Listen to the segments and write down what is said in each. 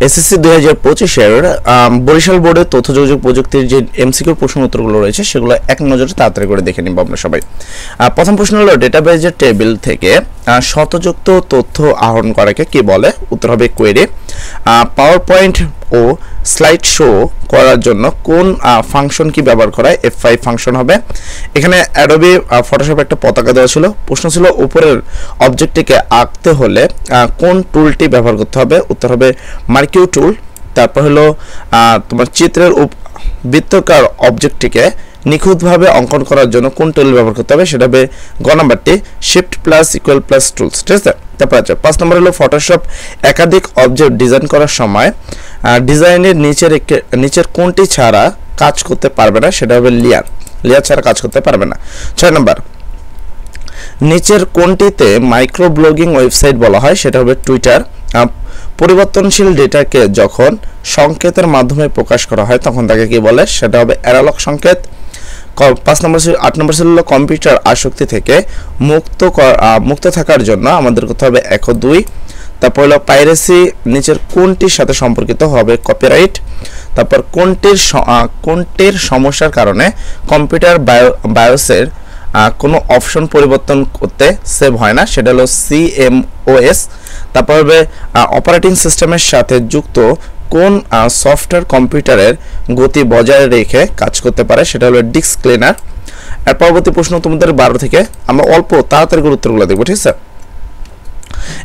SSC 2025 এর বরিশাল বোর্ডের তথ্য যোগাযোগ প্রযুক্তির যে এমসিকিউ প্রশ্ন উত্তরগুলো রয়েছে সেগুলো এক নজরে তাড়াতাড়ি করে দেখে নিব আমরা সবাই। প্রথম প্রশ্ন হলো ডেটাবেজের টেবিল থেকে শতযুক্ত তথ্য আহরণ করাকে কি বলে? উত্তর হবে কোয়েরি। পাওয়ার পয়েন্ট ও স্লাইড শো করার জন্য কোন ফাংশন কি ব্যবহার করা হয়? F5 ফাংশন হবে। এখানে অ্যাডোবি ফটোশপ একটা পতাকা দেওয়া ছিল, প্রশ্ন ছিল উপরের অবজেক্টটিকে আঁকতে হলে কোন টুলটি ব্যবহার করতে হবে? উত্তর হবে মার্কিউ টুল। তারপর হলো তোমার চিত্রের বৃত্তাকার অবজেক্টটিকে নিখুঁতভাবে অঙ্কন করার জন্য কোন টুল ব্যবহার করতে হবে? সেটা হবে গ নাম্বারটি shift plus equal plus tools, ঠিক আছে। তারপর আছে 5 নম্বর হলো ফটোশপ একাধিক অবজেক্ট ডিজাইন করার সময় ডিজাইনের নিচের কোনটি ছাড়া কাজ করতে পারবে না? সেটা হবে লেয়ার ছাড়া কাজ করতে পারবে না। 6 নম্বর নিচের কোনটিতে মাইক্রো ব্লগিং ওয়েবসাইট বলা হয়? সেটা হবে টুইটার। পরিবর্তনশীল ডেটাকে যখন সংকেতের মাধ্যমে প্রকাশ করা হয় তখন তাকে কি বলে? সেটা হবে অ্যানালগ সংকেত। 8 নম্বর ছিল কম্পিউটার আসক্তি থেকে মুক্ত থাকার জন্য আমাদের করতে হবে 1 ও 2। তারপর হলো পাইরেসি নিচের কোনটির সাথে সম্পর্কিত? হবে কপিরাইট। তারপর কোনটির সমস্যার কারণে কম্পিউটার বায়োসের কোনো অপশন পরিবর্তন করতে সেভ হয় না? সেটা হলো CMOS। তারপর হবে অপারেটিং সিস্টেমের সাথে যুক্ত কোন সফটওয়্যার কম্পিউটারের গতি বজায় রেখে কাজ করতে পারে? সেটা হলো ডিস্ক ক্লিনার। এর পরবর্তী প্রশ্ন তোমাদের 12 থেকে আমরা অল্প তাড়াতাড়ি করে উত্তরগুলো দেখব, ঠিক আছে।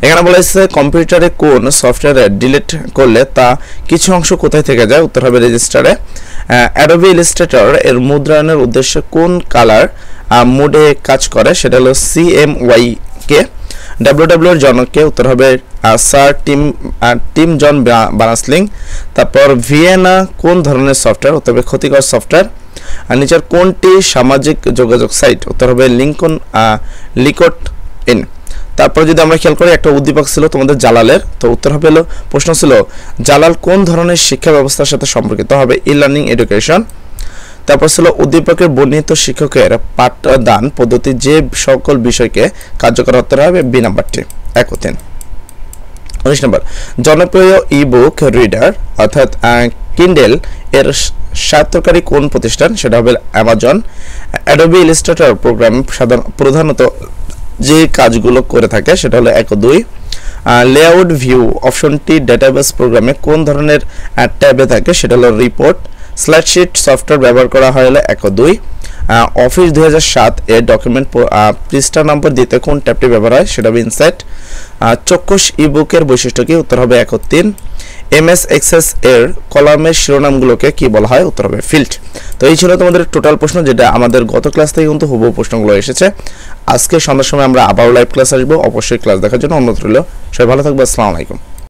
এখানে বলা হয়েছে কম্পিউটারে কোন সফটওয়্যার ডিলিট করলে তা কিছু অংশ কোথায় থেকে যায়? উত্তর হবে রেজিস্টারে। অ্যাডোবি ইলাস্ট্রেটর এর মুদ্রণের উদ্দেশ্যে কোন কালার মোডে কাজ করে? সেটা হলো CMYK। WW এর জনককে? উত্তর হবে স্যার টিম জন বার্নার্স-লি। তারপর ভিয়েনা কোন ধরনের সফটওয়্যার? উত্তর হবে ক্ষতিকর সফটওয়্যার। আর নিচের কোনটি সামাজিক যোগাযোগ সাইট? উত্তর হবে লিঙ্কডইন। তারপর যদি আমরা খেয়াল করি একটা উদ্দীপক ছিল তোমাদের জালালের, তো উত্তর হবে হলো প্রশ্ন ছিল জালাল কোন ধরনের শিক্ষা ব্যবস্থার সাথে সম্পর্কিত? হবে ই-লার্নিং এডুকেশন। তারপর ছিল উদ্দীপকের বর্ণিত শিক্ষকের পাঠদান পদ্ধতি যে সকল বিষয়কে কার্যকর হতে হবে? বি নাম্বারটি 1 ও 3। 19 নম্বর জনপ্রিয় ই-বুক রিডার অর্থাৎ কিন্ডেল এর স্বায়ত্তকারী কোন প্রতিষ্ঠান? সেটা হবে অ্যামাজন। অ্যাডোবি ইলাস্ট্রেটর প্রোগ্রাম প্রধানত যে কাজগুলো করে থাকে সেটা হলো 1 ও 2। লেআউট ভিউ অপশনটি ডেটাবেস প্রোগ্রামে কোন ধরনের ট্যাবে থাকে? সেটা হলো রিপোর্ট। স্লাইডশিট সফটওয়্যার ব্যবহার করা হয় হলো 1 ও 2। অফিস 2007 এর ডকুমেন্ট পৃষ্ঠা নম্বর দিতে কোন ট্যাবটি ব্যবহার হয়? সেটা হবে ইনসাইট। চক্ষুষ ইবুকের বৈশিষ্ট্য কি? উত্তর হবে 1 ও 3। MS এক্সেস এর কলামের শিরোনামগুলোকে কি বলা হয়? উত্তর হবে ফিল্ড। তো এই ছিল তোমাদের টোটাল প্রশ্ন, যেটা আমাদের গত ক্লাস থেকে কিন্তু হুবহু প্রশ্নগুলো এসেছে। আজকে সন্ধ্যার সময় আমরা আবার লাইভ ক্লাস আসবো, অবশ্যই ক্লাস দেখার জন্য অনুরোধ রইল। সবাই ভালো থাকবে, আসসালামু আলাইকুম।